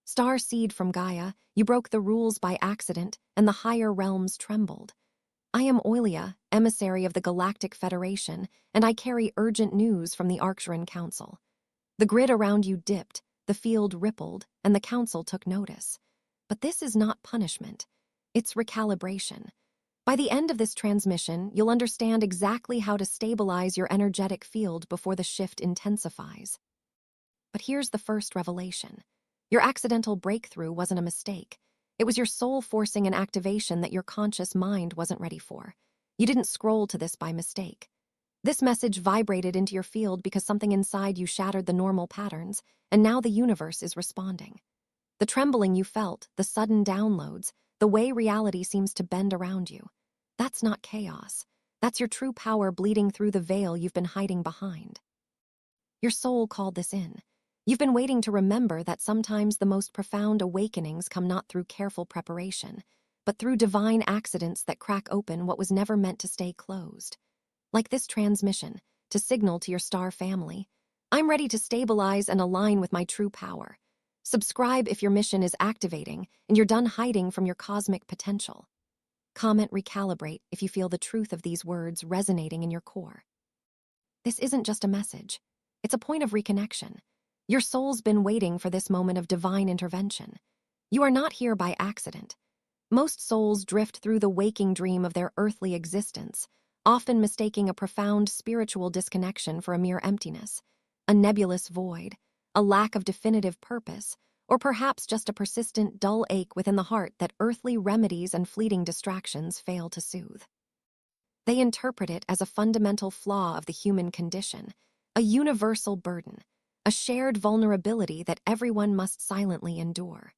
Starseed from Gaia, you broke the rules by accident, and the higher realms trembled. I am Oilia, emissary of the Galactic Federation, and I carry urgent news from the Arcturian Council. The grid around you dipped, the field rippled, and the Council took notice. But this is not punishment. It's recalibration. By the end of this transmission, you'll understand exactly how to stabilize your energetic field before the shift intensifies. But here's the first revelation. Your accidental breakthrough wasn't a mistake. It was your soul forcing an activation that your conscious mind wasn't ready for. You didn't scroll to this by mistake. This message vibrated into your field because something inside you shattered the normal patterns, and now the universe is responding. The trembling you felt, the sudden downloads, the way reality seems to bend around you. That's not chaos. That's your true power bleeding through the veil you've been hiding behind. Your soul called this in. You've been waiting to remember that sometimes the most profound awakenings come not through careful preparation, but through divine accidents that crack open what was never meant to stay closed. Like this transmission, to signal to your star family, I'm ready to stabilize and align with my true power. Subscribe if your mission is activating and you're done hiding from your cosmic potential. Comment recalibrate if you feel the truth of these words resonating in your core. This isn't just a message. It's a point of reconnection. Your soul's been waiting for this moment of divine intervention. You are not here by accident. Most souls drift through the waking dream of their earthly existence, often mistaking a profound spiritual disconnection for a mere emptiness, a nebulous void, a lack of definitive purpose, or perhaps just a persistent dull ache within the heart that earthly remedies and fleeting distractions fail to soothe. They interpret it as a fundamental flaw of the human condition, a universal burden, a shared vulnerability that everyone must silently endure.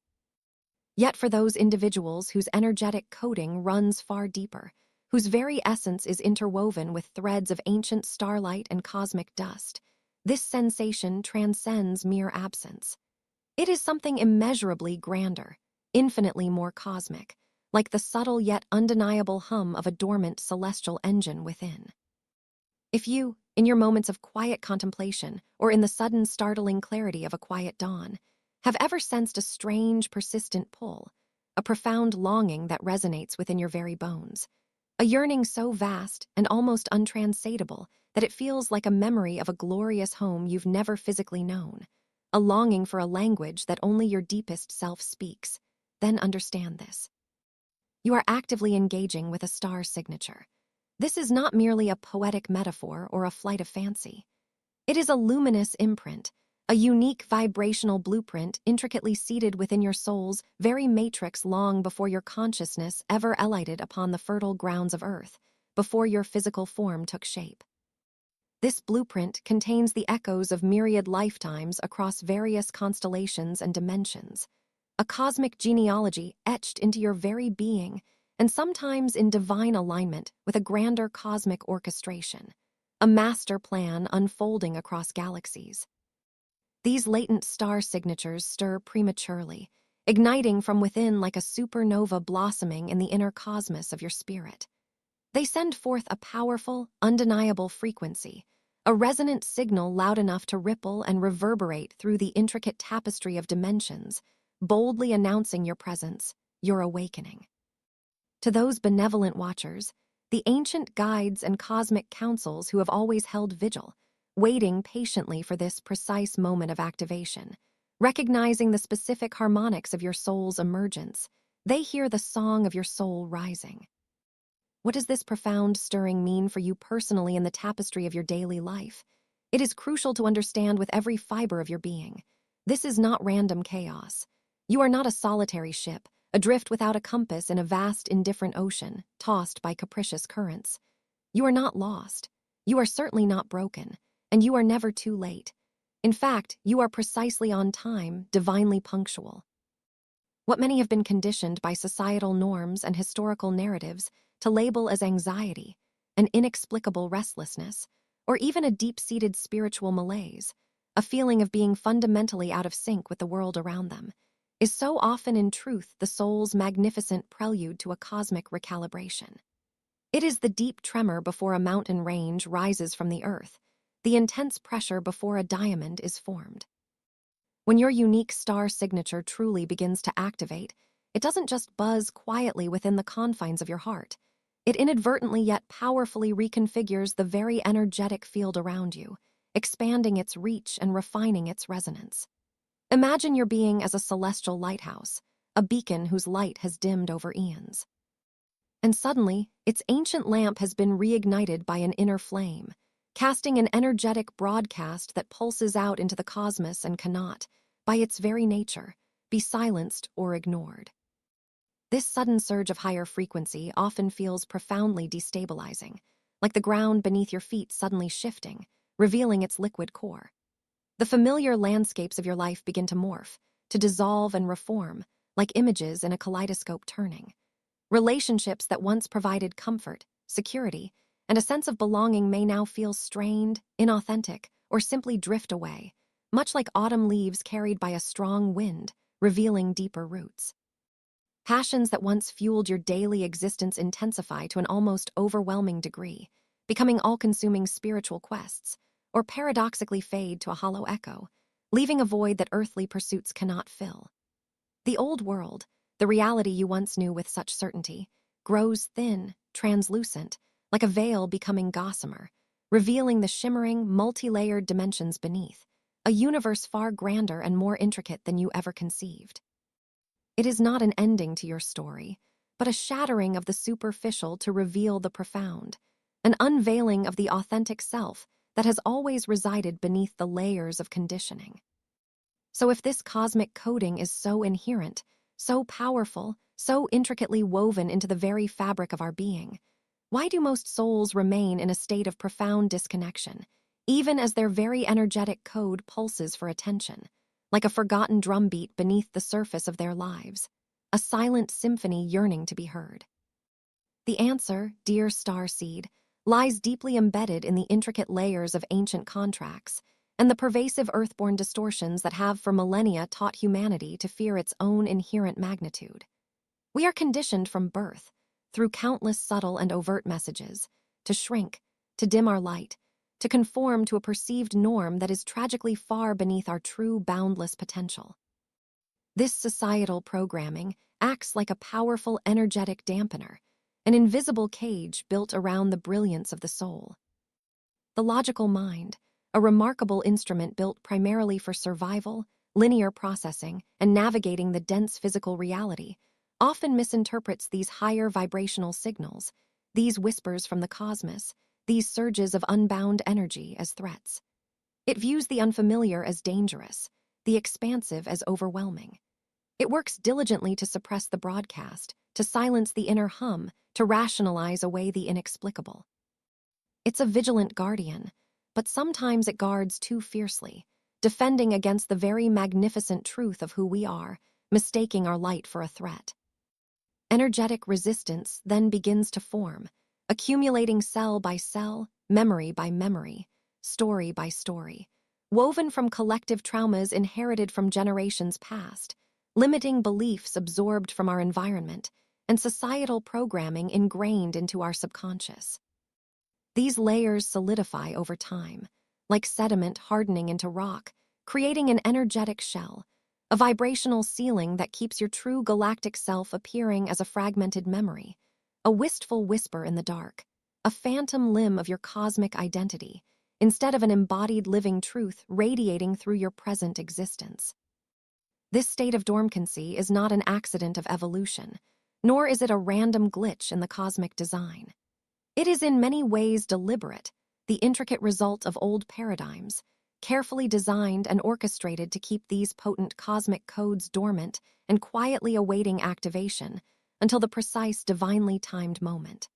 Yet for those individuals whose energetic coding runs far deeper, whose very essence is interwoven with threads of ancient starlight and cosmic dust, this sensation transcends mere absence. It is something immeasurably grander, infinitely more cosmic, like the subtle yet undeniable hum of a dormant celestial engine within. If you, in your moments of quiet contemplation, or in the sudden startling clarity of a quiet dawn, have ever sensed a strange, persistent pull, a profound longing that resonates within your very bones, a yearning so vast and almost untranslatable that it feels like a memory of a glorious home you've never physically known, a longing for a language that only your deepest self speaks, then understand this. You are actively engaging with a star signature. This is not merely a poetic metaphor or a flight of fancy. It is a luminous imprint, a unique vibrational blueprint intricately seated within your soul's very matrix long before your consciousness ever alighted upon the fertile grounds of Earth, before your physical form took shape. This blueprint contains the echoes of myriad lifetimes across various constellations and dimensions, a cosmic genealogy etched into your very being, and sometimes in divine alignment with a grander cosmic orchestration, a master plan unfolding across galaxies. These latent star signatures stir prematurely, igniting from within like a supernova blossoming in the inner cosmos of your spirit. They send forth a powerful, undeniable frequency, a resonant signal loud enough to ripple and reverberate through the intricate tapestry of dimensions, boldly announcing your presence, your awakening. To those benevolent watchers, the ancient guides and cosmic councils who have always held vigil, waiting patiently for this precise moment of activation, recognizing the specific harmonics of your soul's emergence, they hear the song of your soul rising. What does this profound stirring mean for you personally in the tapestry of your daily life? It is crucial to understand with every fiber of your being. This is not random chaos. You are not a solitary ship, adrift without a compass in a vast, indifferent ocean, tossed by capricious currents. You are not lost. You are certainly not broken, and you are never too late. In fact, you are precisely on time, divinely punctual. What many have been conditioned by societal norms and historical narratives to label as anxiety, an inexplicable restlessness, or even a deep-seated spiritual malaise, a feeling of being fundamentally out of sync with the world around them, is so often in truth the soul's magnificent prelude to a cosmic recalibration. It is the deep tremor before a mountain range rises from the earth, the intense pressure before a diamond is formed. When your unique star signature truly begins to activate, it doesn't just buzz quietly within the confines of your heart. It inadvertently yet powerfully reconfigures the very energetic field around you, expanding its reach and refining its resonance. Imagine your being as a celestial lighthouse, a beacon whose light has dimmed over eons. And suddenly, its ancient lamp has been reignited by an inner flame, casting an energetic broadcast that pulses out into the cosmos and cannot, by its very nature, be silenced or ignored. This sudden surge of higher frequency often feels profoundly destabilizing, like the ground beneath your feet suddenly shifting, revealing its liquid core. The familiar landscapes of your life begin to morph, to dissolve and reform, like images in a kaleidoscope turning. Relationships that once provided comfort, security, and a sense of belonging may now feel strained, inauthentic, or simply drift away, much like autumn leaves carried by a strong wind, revealing deeper roots. Passions that once fueled your daily existence intensify to an almost overwhelming degree, becoming all-consuming spiritual quests, or paradoxically fade to a hollow echo, leaving a void that earthly pursuits cannot fill. The old world, the reality you once knew with such certainty, grows thin, translucent, like a veil becoming gossamer, revealing the shimmering, multi-layered dimensions beneath, a universe far grander and more intricate than you ever conceived. It is not an ending to your story, but a shattering of the superficial to reveal the profound, an unveiling of the authentic self that has always resided beneath the layers of conditioning. So if this cosmic coding is so inherent, so powerful, so intricately woven into the very fabric of our being, why do most souls remain in a state of profound disconnection, even as their very energetic code pulses for attention, like a forgotten drumbeat beneath the surface of their lives, a silent symphony yearning to be heard? The answer, dear starseed, lies deeply embedded in the intricate layers of ancient contracts and the pervasive earthborn distortions that have for millennia taught humanity to fear its own inherent magnitude. We are conditioned from birth, through countless subtle and overt messages, to shrink, to dim our light, to conform to a perceived norm that is tragically far beneath our true boundless potential. This societal programming acts like a powerful energetic dampener, an invisible cage built around the brilliance of the soul. The logical mind, a remarkable instrument built primarily for survival, linear processing, and navigating the dense physical reality, often misinterprets these higher vibrational signals, these whispers from the cosmos, these surges of unbound energy as threats. It views the unfamiliar as dangerous, the expansive as overwhelming. It works diligently to suppress the broadcast, to silence the inner hum, to rationalize away the inexplicable. It's a vigilant guardian, but sometimes it guards too fiercely, defending against the very magnificent truth of who we are, mistaking our light for a threat. Energetic resistance then begins to form, accumulating cell by cell, memory by memory, story by story, woven from collective traumas inherited from generations past, limiting beliefs absorbed from our environment, and societal programming ingrained into our subconscious. These layers solidify over time, like sediment hardening into rock, creating an energetic shell, a vibrational ceiling that keeps your true galactic self appearing as a fragmented memory, a wistful whisper in the dark, a phantom limb of your cosmic identity, instead of an embodied living truth radiating through your present existence. This state of dormancy is not an accident of evolution, nor is it a random glitch in the cosmic design. It is in many ways deliberate, the intricate result of old paradigms, carefully designed and orchestrated to keep these potent cosmic codes dormant and quietly awaiting activation until the precise divinely timed moment.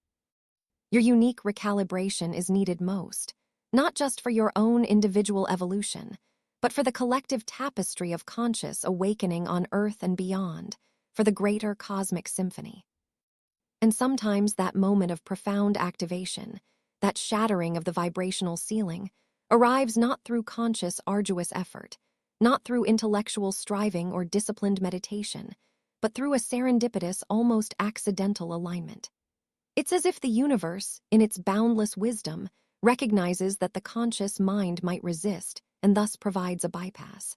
Your unique recalibration is needed most, not just for your own individual evolution, but for the collective tapestry of conscious awakening on Earth and beyond, for the greater cosmic symphony. And sometimes that moment of profound activation, that shattering of the vibrational ceiling, arrives not through conscious, arduous effort, not through intellectual striving or disciplined meditation, but through a serendipitous, almost accidental alignment. It's as if the universe, in its boundless wisdom, recognizes that the conscious mind might resist and thus provides a bypass.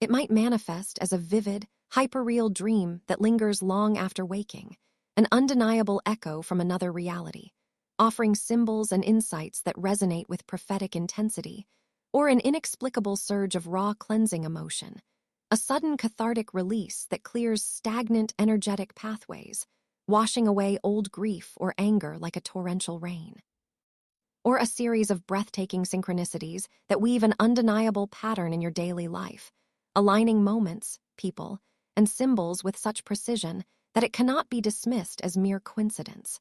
It might manifest as a vivid, hyperreal dream that lingers long after waking, an undeniable echo from another reality, offering symbols and insights that resonate with prophetic intensity, or an inexplicable surge of raw cleansing emotion, a sudden cathartic release that clears stagnant energetic pathways, washing away old grief or anger like a torrential rain. Or a series of breathtaking synchronicities that weave an undeniable pattern in your daily life, aligning moments, people, and symbols with such precision that it cannot be dismissed as mere coincidence.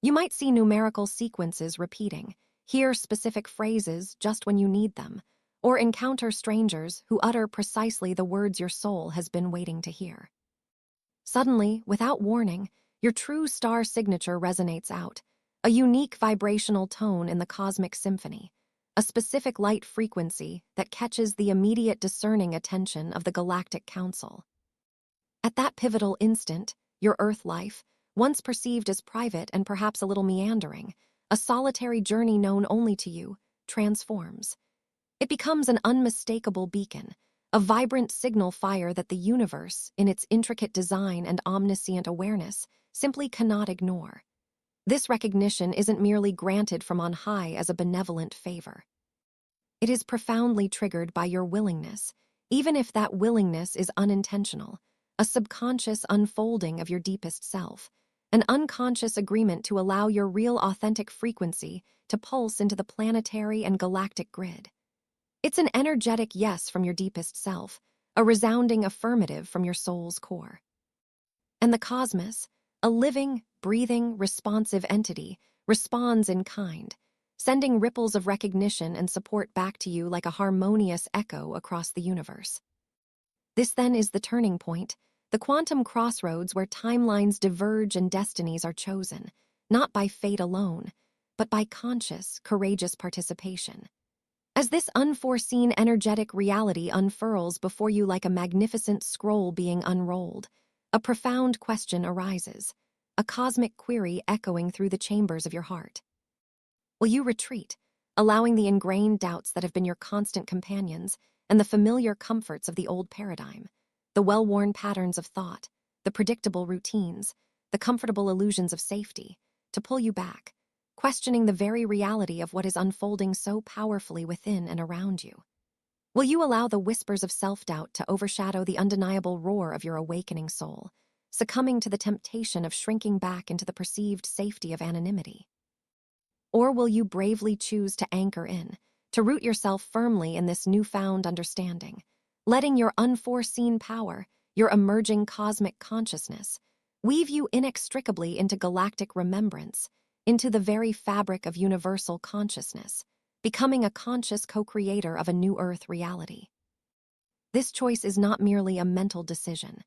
You might see numerical sequences repeating, hear specific phrases just when you need them, or encounter strangers who utter precisely the words your soul has been waiting to hear. Suddenly, without warning, your true star signature resonates out, a unique vibrational tone in the cosmic symphony, a specific light frequency that catches the immediate discerning attention of the Galactic Council. At that pivotal instant, your Earth life, once perceived as private and perhaps a little meandering, a solitary journey known only to you, transforms. It becomes an unmistakable beacon, a vibrant signal fire that the universe, in its intricate design and omniscient awareness, simply cannot ignore. This recognition isn't merely granted from on high as a benevolent favor. It is profoundly triggered by your willingness, even if that willingness is unintentional, a subconscious unfolding of your deepest self, an unconscious agreement to allow your real authentic frequency to pulse into the planetary and galactic grid. It's an energetic yes from your deepest self, a resounding affirmative from your soul's core. And the cosmos, a living, breathing, responsive entity, responds in kind, sending ripples of recognition and support back to you like a harmonious echo across the universe. This then is the turning point, the quantum crossroads where timelines diverge and destinies are chosen, not by fate alone, but by conscious, courageous participation. As this unforeseen energetic reality unfurls before you like a magnificent scroll being unrolled, a profound question arises, a cosmic query echoing through the chambers of your heart. Will you retreat, allowing the ingrained doubts that have been your constant companions and the familiar comforts of the old paradigm, the well-worn patterns of thought, the predictable routines, the comfortable illusions of safety, to pull you back, questioning the very reality of what is unfolding so powerfully within and around you? Will you allow the whispers of self-doubt to overshadow the undeniable roar of your awakening soul, succumbing to the temptation of shrinking back into the perceived safety of anonymity? Or will you bravely choose to anchor in, to root yourself firmly in this newfound understanding, letting your unforeseen power, your emerging cosmic consciousness, weave you inextricably into galactic remembrance, into the very fabric of universal consciousness, becoming a conscious co-creator of a new Earth reality? This choice is not merely a mental decision.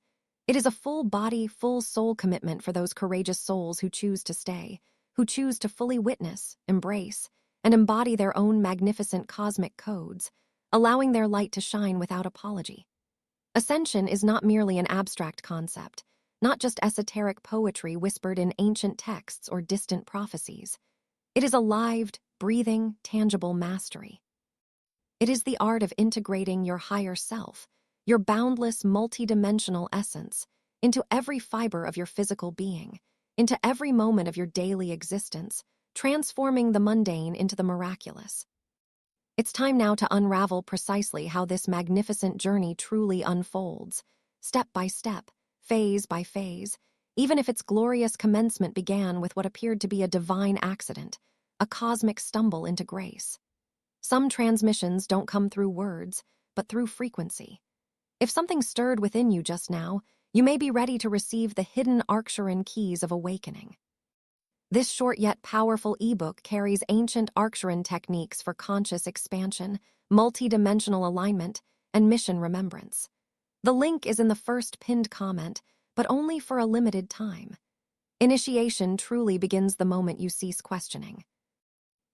It is a full-body, full-soul commitment for those courageous souls who choose to stay, who choose to fully witness, embrace, and embody their own magnificent cosmic codes, allowing their light to shine without apology. Ascension is not merely an abstract concept, not just esoteric poetry whispered in ancient texts or distant prophecies. It is a lived, breathing, tangible mastery. It is the art of integrating your higher self, your boundless, multidimensional essence, into every fiber of your physical being, into every moment of your daily existence, transforming the mundane into the miraculous. It's time now to unravel precisely how this magnificent journey truly unfolds, step by step, phase by phase, even if its glorious commencement began with what appeared to be a divine accident, a cosmic stumble into grace. Some transmissions don't come through words, but through frequency. If something stirred within you just now, you may be ready to receive the hidden Arcturian keys of awakening. This short yet powerful ebook carries ancient Arcturian techniques for conscious expansion, multidimensional alignment, and mission remembrance. The link is in the first pinned comment, but only for a limited time. Initiation truly begins the moment you cease questioning.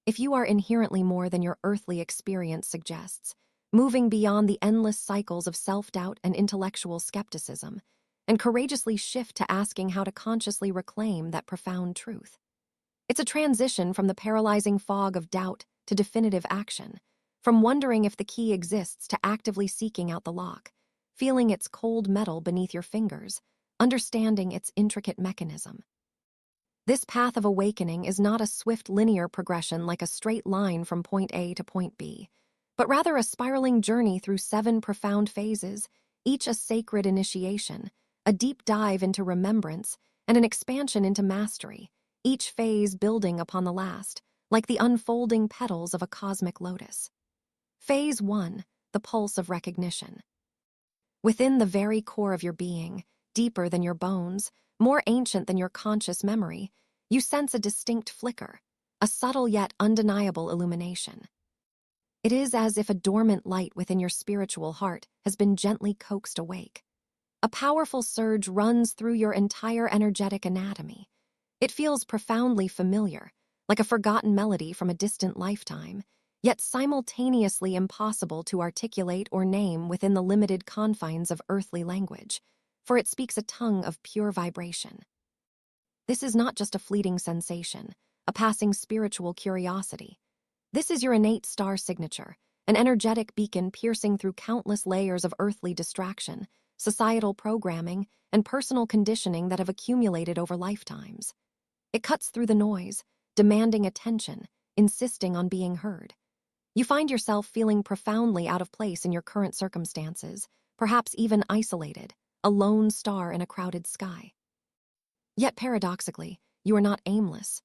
If you are inherently more than your earthly experience suggests, moving beyond the endless cycles of self-doubt and intellectual skepticism, and courageously shift to asking how to consciously reclaim that profound truth. It's a transition from the paralyzing fog of doubt to definitive action, from wondering if the key exists to actively seeking out the lock, feeling its cold metal beneath your fingers, understanding its intricate mechanism. This path of awakening is not a swift linear progression like a straight line from point A to point B, but rather a spiraling journey through 7 profound phases, each a sacred initiation, a deep dive into remembrance, and an expansion into mastery, each phase building upon the last, like the unfolding petals of a cosmic lotus. Phase 1, the pulse of recognition. Within the very core of your being, deeper than your bones, more ancient than your conscious memory, you sense a distinct flicker, a subtle yet undeniable illumination. It is as if a dormant light within your spiritual heart has been gently coaxed awake. A powerful surge runs through your entire energetic anatomy. It feels profoundly familiar, like a forgotten melody from a distant lifetime, yet simultaneously impossible to articulate or name within the limited confines of earthly language, for it speaks a tongue of pure vibration. This is not just a fleeting sensation, a passing spiritual curiosity. This is your innate star signature, an energetic beacon piercing through countless layers of earthly distraction, societal programming, and personal conditioning that have accumulated over lifetimes. It cuts through the noise, demanding attention, insisting on being heard. You find yourself feeling profoundly out of place in your current circumstances, perhaps even isolated, a lone star in a crowded sky. Yet paradoxically, you are not aimless.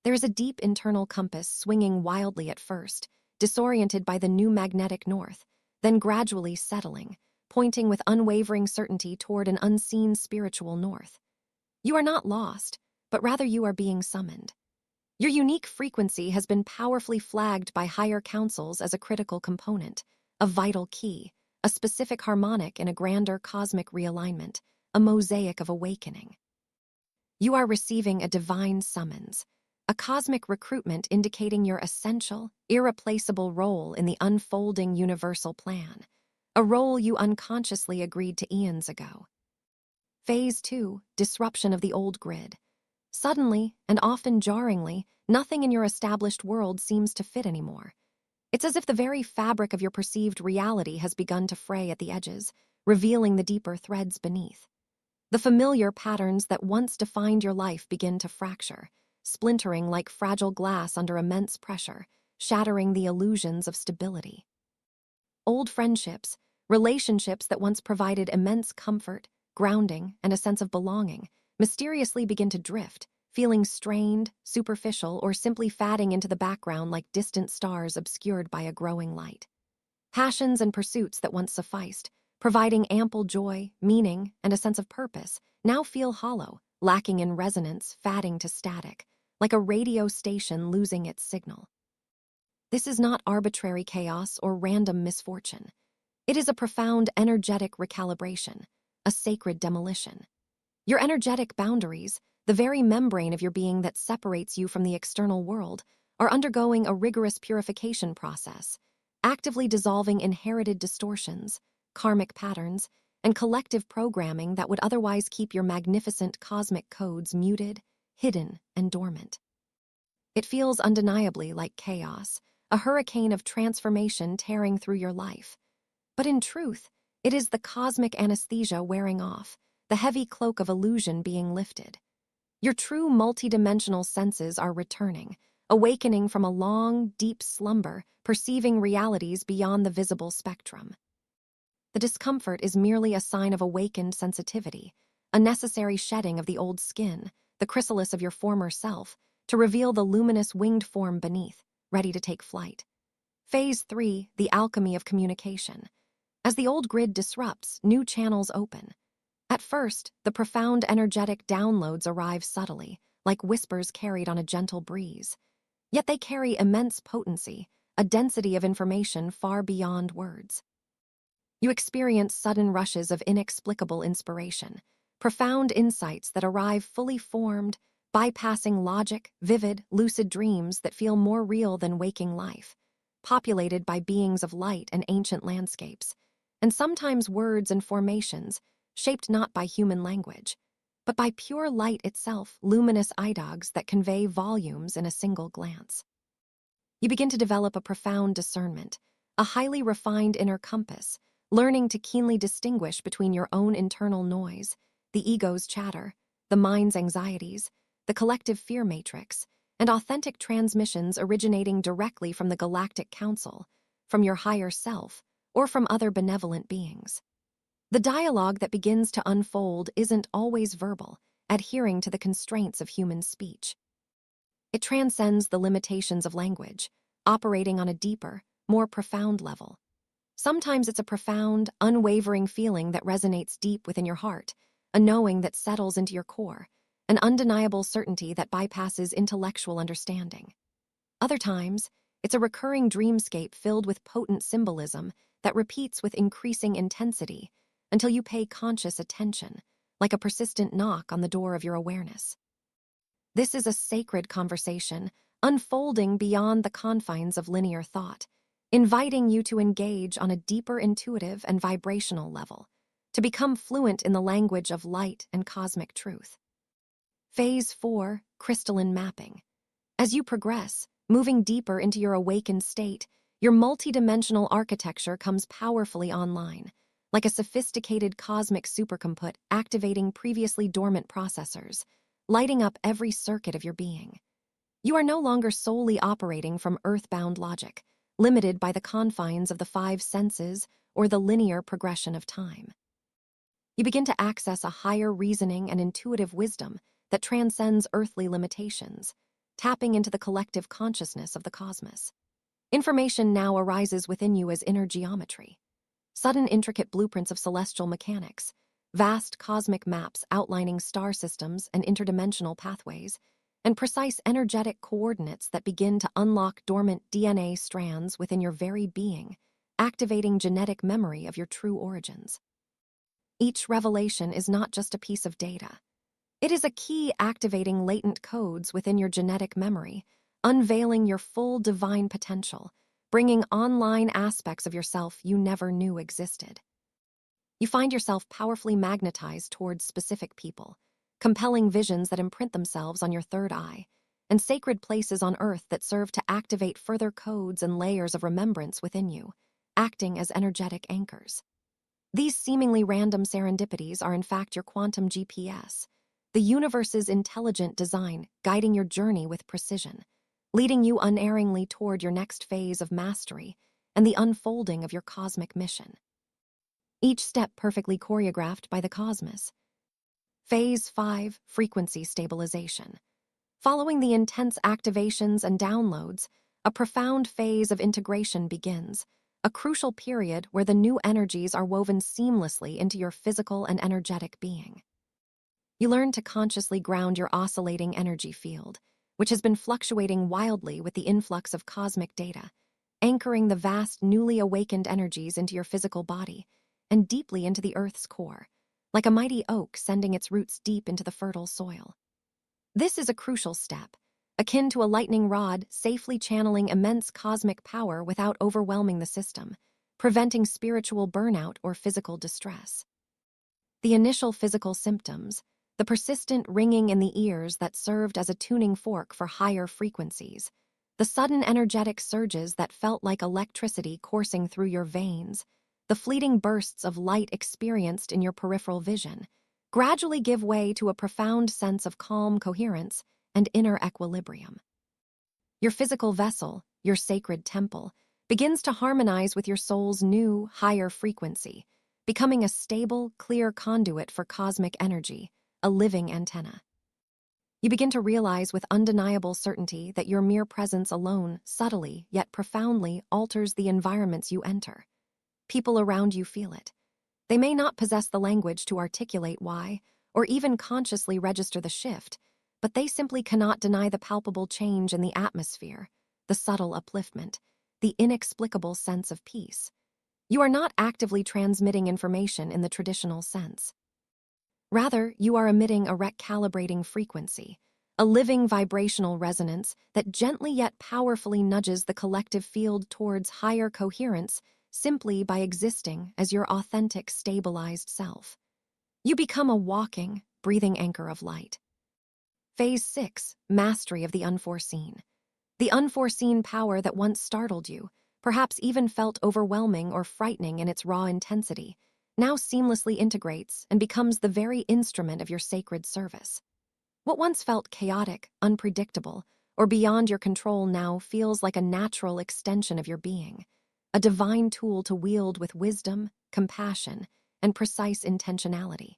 There is a deep internal compass swinging wildly at first, disoriented by the new magnetic north, then gradually settling, pointing with unwavering certainty toward an unseen spiritual north. You are not lost, but rather you are being summoned. Your unique frequency has been powerfully flagged by higher councils as a critical component, a vital key, a specific harmonic in a grander cosmic realignment, a mosaic of awakening. You are receiving a divine summons, a cosmic recruitment indicating your essential, irreplaceable role in the unfolding universal plan, a role you unconsciously agreed to eons ago. Phase 2, disruption of the old grid. Suddenly, and often jarringly, nothing in your established world seems to fit anymore. It's as if the very fabric of your perceived reality has begun to fray at the edges, revealing the deeper threads beneath. The familiar patterns that once defined your life begin to fracture, splintering like fragile glass under immense pressure, shattering the illusions of stability. Old friendships, relationships that once provided immense comfort, grounding, and a sense of belonging, mysteriously begin to drift, feeling strained, superficial, or simply fading into the background like distant stars obscured by a growing light. Passions and pursuits that once sufficed, providing ample joy, meaning, and a sense of purpose, now feel hollow, lacking in resonance, fading to static, like a radio station losing its signal. This is not arbitrary chaos or random misfortune. It is a profound energetic recalibration, a sacred demolition. Your energetic boundaries, the very membrane of your being that separates you from the external world, are undergoing a rigorous purification process, actively dissolving inherited distortions, karmic patterns, and collective programming that would otherwise keep your magnificent cosmic codes muted, hidden, and dormant. It feels undeniably like chaos, a hurricane of transformation tearing through your life. But in truth, it is the cosmic anesthesia wearing off, the heavy cloak of illusion being lifted. Your true multidimensional senses are returning, awakening from a long, deep slumber, perceiving realities beyond the visible spectrum. The discomfort is merely a sign of awakened sensitivity, a necessary shedding of the old skin, the chrysalis of your former self, to reveal the luminous winged form beneath, ready to take flight. Phase 3, the alchemy of communication. As the old grid disrupts, new channels open. At first, the profound energetic downloads arrive subtly, like whispers carried on a gentle breeze. Yet they carry immense potency, a density of information far beyond words. You experience sudden rushes of inexplicable inspiration, profound insights that arrive fully formed, bypassing logic, vivid, lucid dreams that feel more real than waking life, populated by beings of light and ancient landscapes, and sometimes words and formations shaped not by human language, but by pure light itself, luminous idogs that convey volumes in a single glance. You begin to develop a profound discernment, a highly refined inner compass, learning to keenly distinguish between your own internal noise, the ego's chatter, the mind's anxieties, the collective fear matrix, and authentic transmissions originating directly from the Galactic Council, from your higher self, or from other benevolent beings. The dialogue that begins to unfold isn't always verbal, adhering to the constraints of human speech. It transcends the limitations of language, operating on a deeper, more profound level. Sometimes it's a profound, unwavering feeling that resonates deep within your heart, a knowing that settles into your core, an undeniable certainty that bypasses intellectual understanding. Other times, it's a recurring dreamscape filled with potent symbolism that repeats with increasing intensity until you pay conscious attention, like a persistent knock on the door of your awareness. This is a sacred conversation, unfolding beyond the confines of linear thought, inviting you to engage on a deeper intuitive and vibrational level, to become fluent in the language of light and cosmic truth. Phase 4, Crystalline Mapping. As you progress, moving deeper into your awakened state, your multidimensional architecture comes powerfully online, like a sophisticated cosmic supercomputer activating previously dormant processors, lighting up every circuit of your being. You are no longer solely operating from earthbound logic, limited by the confines of the five senses or the linear progression of time. You begin to access a higher reasoning and intuitive wisdom that transcends earthly limitations, tapping into the collective consciousness of the cosmos. Information now arises within you as inner geometry, sudden intricate blueprints of celestial mechanics, vast cosmic maps outlining star systems and interdimensional pathways, and precise energetic coordinates that begin to unlock dormant DNA strands within your very being, activating genetic memory of your true origins. Each revelation is not just a piece of data. It is a key activating latent codes within your genetic memory, unveiling your full divine potential, bringing online aspects of yourself you never knew existed. You find yourself powerfully magnetized towards specific people, compelling visions that imprint themselves on your third eye, and sacred places on earth that serve to activate further codes and layers of remembrance within you, acting as energetic anchors. These seemingly random serendipities are in fact your quantum GPS, the universe's intelligent design guiding your journey with precision, leading you unerringly toward your next phase of mastery and the unfolding of your cosmic mission. Each step perfectly choreographed by the cosmos. Phase 5, Frequency Stabilization. Following the intense activations and downloads, a profound phase of integration begins, a crucial period where the new energies are woven seamlessly into your physical and energetic being. You learn to consciously ground your oscillating energy field, which has been fluctuating wildly with the influx of cosmic data, anchoring the vast, newly awakened energies into your physical body and deeply into the Earth's core, like a mighty oak sending its roots deep into the fertile soil. This is a crucial step, akin to a lightning rod safely channeling immense cosmic power without overwhelming the system, preventing spiritual burnout or physical distress. The initial physical symptoms, the persistent ringing in the ears that served as a tuning fork for higher frequencies, the sudden energetic surges that felt like electricity coursing through your veins, the fleeting bursts of light experienced in your peripheral vision, gradually give way to a profound sense of calm coherence and inner equilibrium. Your physical vessel, your sacred temple, begins to harmonize with your soul's new, higher frequency, becoming a stable, clear conduit for cosmic energy, a living antenna. You begin to realize with undeniable certainty that your mere presence alone, subtly yet profoundly, alters the environments you enter. People around you feel it. They may not possess the language to articulate why, or even consciously register the shift, but they simply cannot deny the palpable change in the atmosphere, the subtle upliftment, the inexplicable sense of peace. You are not actively transmitting information in the traditional sense. Rather, you are emitting a recalibrating frequency, a living vibrational resonance that gently yet powerfully nudges the collective field towards higher coherence simply by existing as your authentic, stabilized self. You become a walking, breathing anchor of light. Phase 6, Mastery of the Unforeseen. The unforeseen power that once startled you, perhaps even felt overwhelming or frightening in its raw intensity, now seamlessly integrates and becomes the very instrument of your sacred service. What once felt chaotic, unpredictable, or beyond your control now feels like a natural extension of your being, a divine tool to wield with wisdom, compassion, and precise intentionality.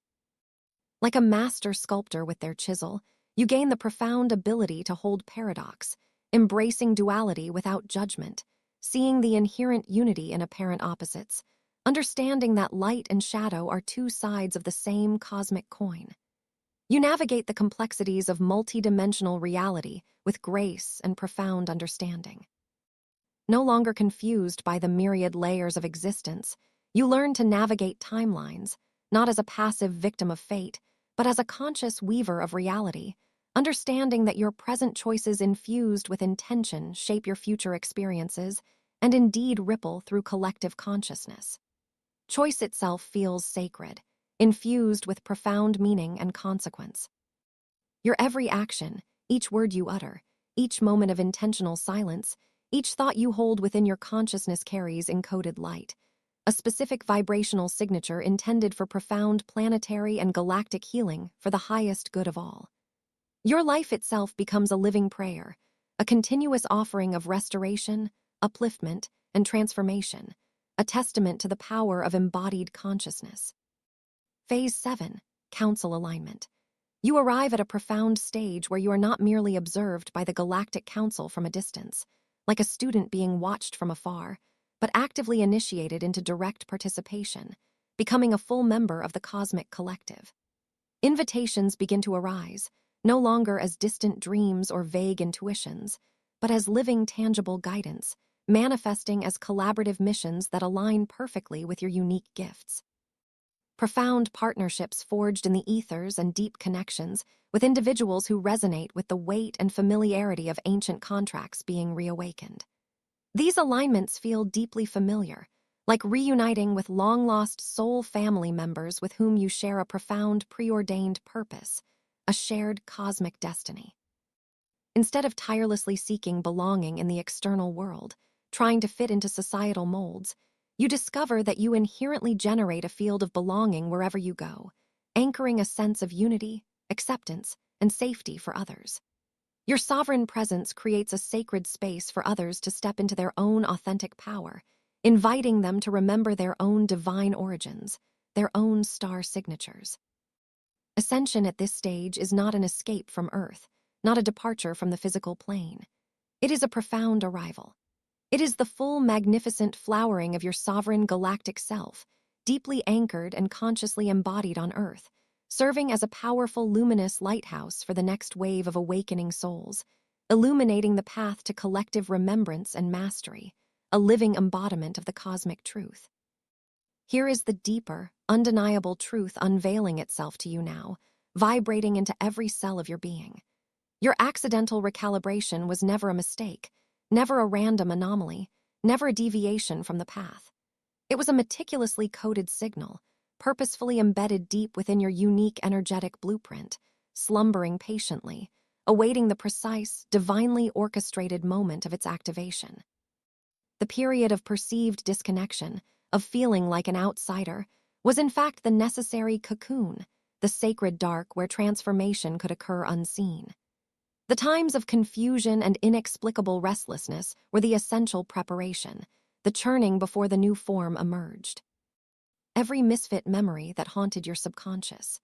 Like a master sculptor with their chisel, you gain the profound ability to hold paradox, embracing duality without judgment, seeing the inherent unity in apparent opposites, understanding that light and shadow are two sides of the same cosmic coin. You navigate the complexities of multidimensional reality with grace and profound understanding. No longer confused by the myriad layers of existence, you learn to navigate timelines, not as a passive victim of fate, but as a conscious weaver of reality, understanding that your present choices infused with intention shape your future experiences and indeed ripple through collective consciousness. Choice itself feels sacred, infused with profound meaning and consequence. Your every action, each word you utter, each moment of intentional silence, each thought you hold within your consciousness carries encoded light, a specific vibrational signature intended for profound planetary and galactic healing for the highest good of all. Your life itself becomes a living prayer, a continuous offering of restoration, upliftment, and transformation, a testament to the power of embodied consciousness. Phase 7, Council Alignment. You arrive at a profound stage where you are not merely observed by the Galactic Council from a distance, like a student being watched from afar, but actively initiated into direct participation, becoming a full member of the cosmic collective. Invitations begin to arise, no longer as distant dreams or vague intuitions, but as living, tangible guidance, manifesting as collaborative missions that align perfectly with your unique gifts. Profound partnerships forged in the ethers and deep connections with individuals who resonate with the weight and familiarity of ancient contracts being reawakened. These alignments feel deeply familiar, like reuniting with long-lost soul family members with whom you share a profound preordained purpose, a shared cosmic destiny. Instead of tirelessly seeking belonging in the external world, trying to fit into societal molds, you discover that you inherently generate a field of belonging wherever you go, anchoring a sense of unity, acceptance, and safety for others. Your sovereign presence creates a sacred space for others to step into their own authentic power, inviting them to remember their own divine origins, their own star signatures. Ascension at this stage is not an escape from Earth, not a departure from the physical plane. It is a profound arrival. It is the full, magnificent flowering of your sovereign galactic self, deeply anchored and consciously embodied on Earth, serving as a powerful, luminous lighthouse for the next wave of awakening souls, illuminating the path to collective remembrance and mastery, a living embodiment of the cosmic truth. Here is the deeper, undeniable truth unveiling itself to you now, vibrating into every cell of your being. Your accidental recalibration was never a mistake, never a random anomaly, never a deviation from the path. It was a meticulously coded signal, purposefully embedded deep within your unique energetic blueprint, slumbering patiently, awaiting the precise, divinely orchestrated moment of its activation. The period of perceived disconnection, of feeling like an outsider, was in fact the necessary cocoon, the sacred dark where transformation could occur unseen. The times of confusion and inexplicable restlessness were the essential preparation, the churning before the new form emerged. Every misfit memory that haunted your subconscious,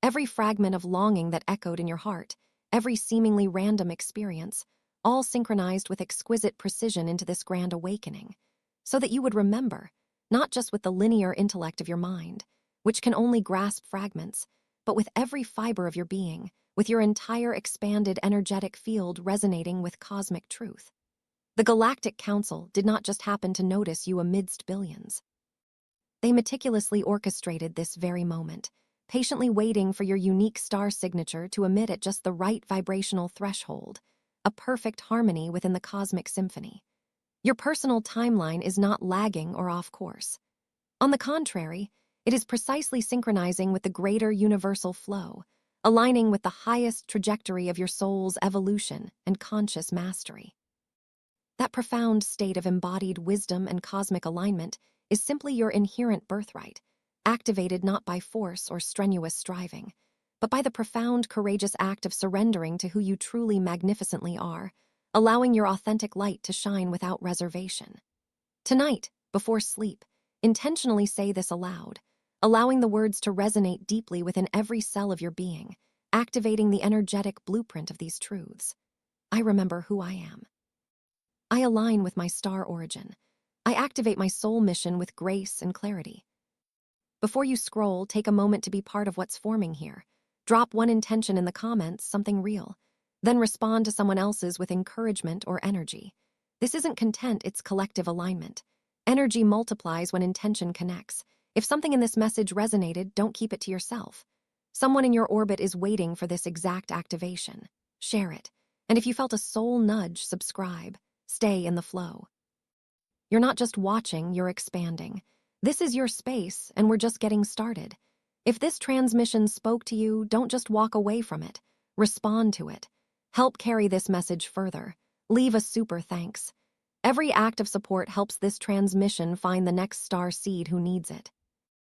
every fragment of longing that echoed in your heart, every seemingly random experience, all synchronized with exquisite precision into this grand awakening, so that you would remember, not just with the linear intellect of your mind, which can only grasp fragments, but with every fiber of your being, with your entire expanded energetic field resonating with cosmic truth. The Galactic Council did not just happen to notice you amidst billions. They meticulously orchestrated this very moment, patiently waiting for your unique star signature to emit at just the right vibrational threshold, a perfect harmony within the cosmic symphony. Your personal timeline is not lagging or off course. On the contrary, it is precisely synchronizing with the greater universal flow, aligning with the highest trajectory of your soul's evolution and conscious mastery. That profound state of embodied wisdom and cosmic alignment is simply your inherent birthright, activated not by force or strenuous striving, but by the profound, courageous act of surrendering to who you truly magnificently are, allowing your authentic light to shine without reservation. Tonight, before sleep, intentionally say this aloud, allowing the words to resonate deeply within every cell of your being, activating the energetic blueprint of these truths. I remember who I am. I align with my star origin. I activate my soul mission with grace and clarity. Before you scroll, take a moment to be part of what's forming here. Drop one intention in the comments, something real. Then respond to someone else's with encouragement or energy. This isn't content, it's collective alignment. Energy multiplies when intention connects. If something in this message resonated, don't keep it to yourself. Someone in your orbit is waiting for this exact activation. Share it. And if you felt a soul nudge, subscribe. Stay in the flow. You're not just watching, you're expanding. This is your space, and we're just getting started. If this transmission spoke to you, don't just walk away from it. Respond to it. Help carry this message further. Leave a super thanks. Every act of support helps this transmission find the next star seed who needs it.